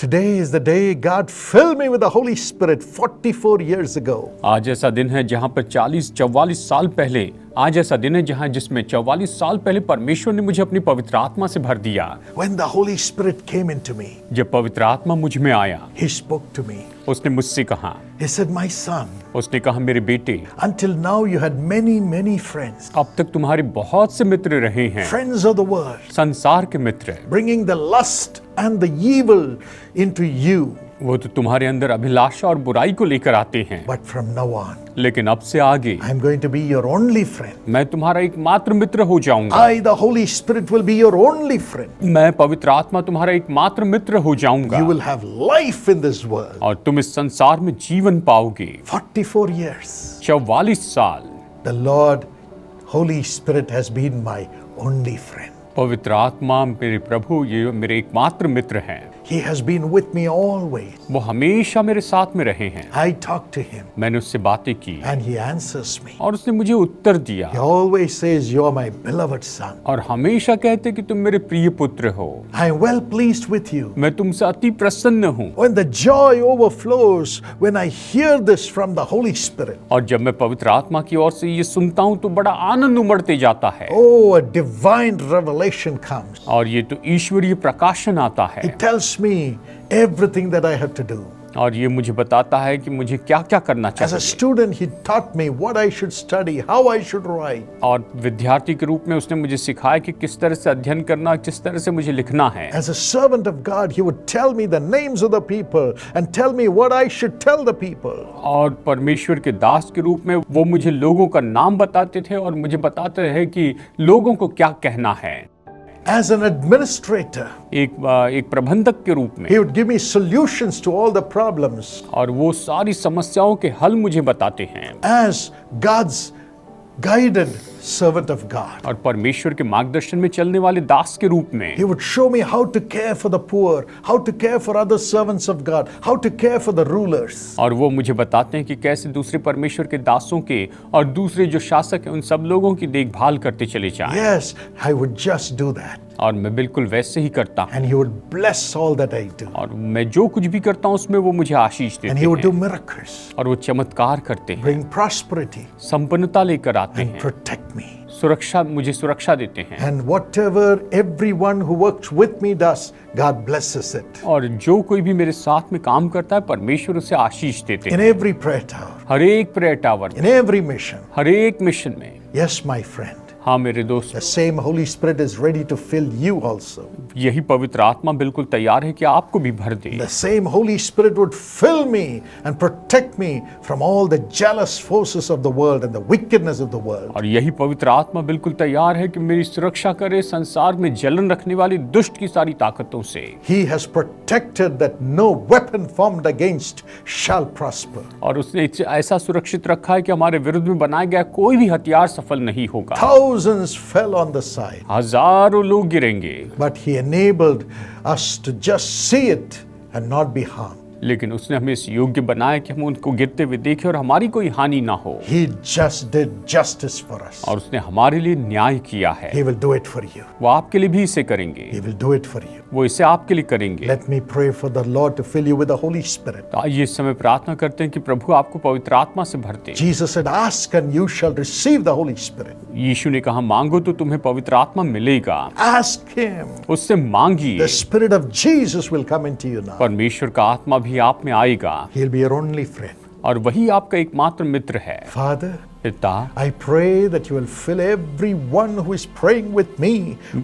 Today is the day God filled me with the Holy Spirit 44 years ago. आज ऐसा दिन है जहाँ पर 44 साल पहले आज ऐसा दिन है जहाँ जिसमें 44 साल पहले परमेश्वर ने मुझे अपनी पवित्र आत्मा से भर दिया। When the Holy Spirit came into me, जब पवित्र आत्मा मुझ में आया, He spoke to me. उसने मुझसे कहा, He said, "My son, उसने कहा, मेरे बेटे, until now you had many friends, अब तक तुम्हारे बहुत से मित्र रहे हैं, friends of the world, संसार के मित्र, bringing the lust and the evil into you. वो तो तुम्हारे अंदर अभिलाषा और बुराई को लेकर आते हैं, But from now on, लेकिन अब से आगे I'm going to be your only friend. मैं तुम्हारा एकमात्र मित्र हो जाऊंगा। I, the Holy Spirit, will be your only friend. मैं पवित्र आत्मा तुम्हारा एकमात्र मित्र हो जाऊंगा You will have life in this world. और तुम इस संसार में जीवन पाओगे। 44 years. 44 साल The Lord, Holy Spirit has been my only friend. पवित्र आत्मा मेरे प्रभु ये मेरे एकमात्र मित्र हैं। He has been with me always. वो हमेशा मेरे साथ में रहे हैं। I talk to him मैंने उससे बातें की and he answers me. और उसने मुझे उत्तर दिया He always says, "You're my beloved son. और हमेशा कहते कि तुम मेरे प्रिय पुत्र हो, I am well pleased with you." मैं तुमसे अति प्रसन्न हूँ। When the joy overflows, when I hear this from the Holy Spirit, और जब मैं पवित्र आत्मा की ओर से ये सुनता हूँ तो बड़ा आनंद उमड़ते जाता है। oh, a divine revelation comes. और ये तो ईश्वरीय प्रकाशन आता है He tells me everything that I have to do. और ये मुझे बताता है कि मुझे क्या क्या करना As a चाहिए। student, he taught me what I should study, how I should write. और विद्यार्थी के रूप में उसने मुझे सिखाया कि किस तरह से अध्ययन करना, किस तरह से मुझे लिखना है। As a servant of God, he would tell me the names of the people and tell me what I should tell the people. और परमेश्वर के दास के रूप में वो मुझे लोगों का नाम बताते थे और मुझे बताते रहे कि लोगों को क्या कहना है। As an administrator, एक प्रबंधक के रूप में he would give me solutions to all the problems. और वो सारी समस्याओं के हल मुझे बताते हैं। As God's guided servant of God, और परमेश्वर के मार्गदर्शन में चलने वाले दास के रूप में he would show me how to care for the poor, how to care for other servants of God, how to care for the rulers. और वो मुझे बताते हैं कि कैसे दूसरे परमेश्वर के दासों के और दूसरे जो शासक हैं उन सब लोगों की देखभाल करते चले जाएं। Yes, I would just do that. और मैं बिल्कुल वैसे ही करता हूँ And he would bless all that I do. और मैं जो कुछ भी करता हूँ उसमें वो मुझे आशीष And देते he would do हैं miracles, और वो चमत्कार करते हैं, bring prosperity, संपन्नता लेकर आते and हैं, protect me. मुझे सुरक्षा देते हैं। And whatever everyone who works with me does, God blesses it. और जो कोई भी मेरे साथ में काम करता है परमेश्वर उसे आशीष देते In हैं। every prayer tower, हर एक prayer tower, in every mission. हर एक मिशन में। Yes, my friend. हाँ मेरे दोस्त, The same Holy Spirit is ready to fill you also. यही पवित्र आत्मा बिल्कुल तैयार है कि आपको भी भर दे। The same Holy Spirit would fill me and protect me from all the jealous forces of the world and the wickedness of the world. और यही पवित्र आत्मा बिल्कुल तैयार है कि मेरी सुरक्षा करे संसार में जलन रखने वाली दुष्ट की सारी ताकतों से। He has protected that no weapon formed against shall prosper. और उसने इसे ऐसा सुरक्षित रखा है कि हमारे विरुद्ध में बनाया गया कोई भी हथियार सफल नहीं होगा। Thousands fell on the side, हजारों लोग गिरेंगे, but He enabled us to just see it and not be harmed. लेकिन उसने हमें इस योग्य बनाया कि हम उनको गिरते हुए देखें और हमारी कोई हानि ना हो। He just did justice for us. और उसने हमारे लिए न्याय किया है। He will do it for you. वो आपके लिए भी इसे करेंगे, He will do it for you. वो इसे आपके लिए करेंगे। Let me pray for the Lord to fill you with the Holy Spirit. तो आइए इस समय प्रार्थना करते हैं कि प्रभु आपको पवित्र आत्मा से भर दे। Jesus said, "Ask and you shall receive the Holy Spirit." यीशु ने कहा मांगो तो तुम्हें पवित्र आत्मा मिलेगा। Ask Him. उससे मांगिए, The Spirit of Jesus will come into you now. परमेश्वर का आत्मा भी आप में आएगा He'll be your only friend. और वही आपका एकमात्र मित्र है। Father, पिता, I pray that you will fill everyone who is praying with me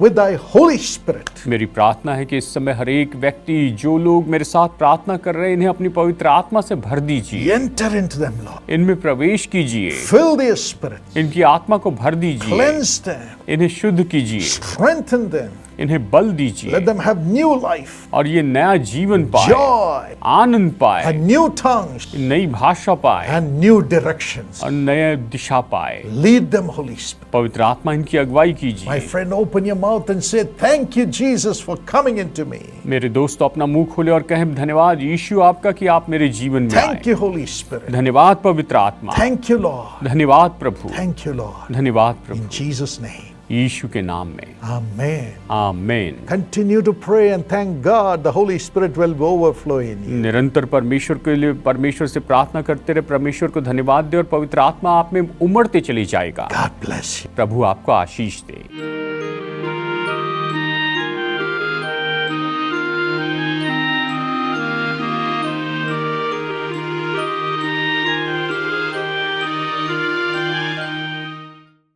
with thy Holy Spirit. मेरी प्रार्थना है कि इस समय हर एक व्यक्ति जो लोग मेरे साथ प्रार्थना कर रहे हैं इन्हें अपनी पवित्र आत्मा से भर दीजिए। Enter into them, Lord. इनमें प्रवेश कीजिए, Fill their spirit. इनकी आत्मा को भर दीजिए, Cleanse them. इन्हें शुद्ध कीजिए, Strengthen them. इन्हें बल दीजिए Let them have new life, और ये नया जीवन पाए, joy, आनंद पाए, and new tongues, नई भाषा पाए and new directions. और नए दिशा पाए। Lead them, Holy Spirit. पवित्र आत्मा इनकी अगुवाई My कीजिए। friend, open your mouth and say, "Thank you, Jesus, for coming into me." मेरे दोस्त अपना मुंह खोले और कहें धन्यवाद यीशु आपका कि आप मेरे जीवन में Thank आए। you, Holy Spirit. धन्यवाद पवित्र आत्मा, Thank you, Lord. धन्यवाद प्रभु, Thank you, Lord. धन्यवाद प्रभु। In Jesus' name. यीशु के नाम में, Amen. आमीन। Continue to pray and thank God. The Holy Spirit will overflow in you. निरंतर परमेश्वर के लिए परमेश्वर से प्रार्थना करते रहे, परमेश्वर को धन्यवाद दे और पवित्र आत्मा आप में उमड़ते चली जाएगा। God bless you. प्रभु आपको आशीष दे।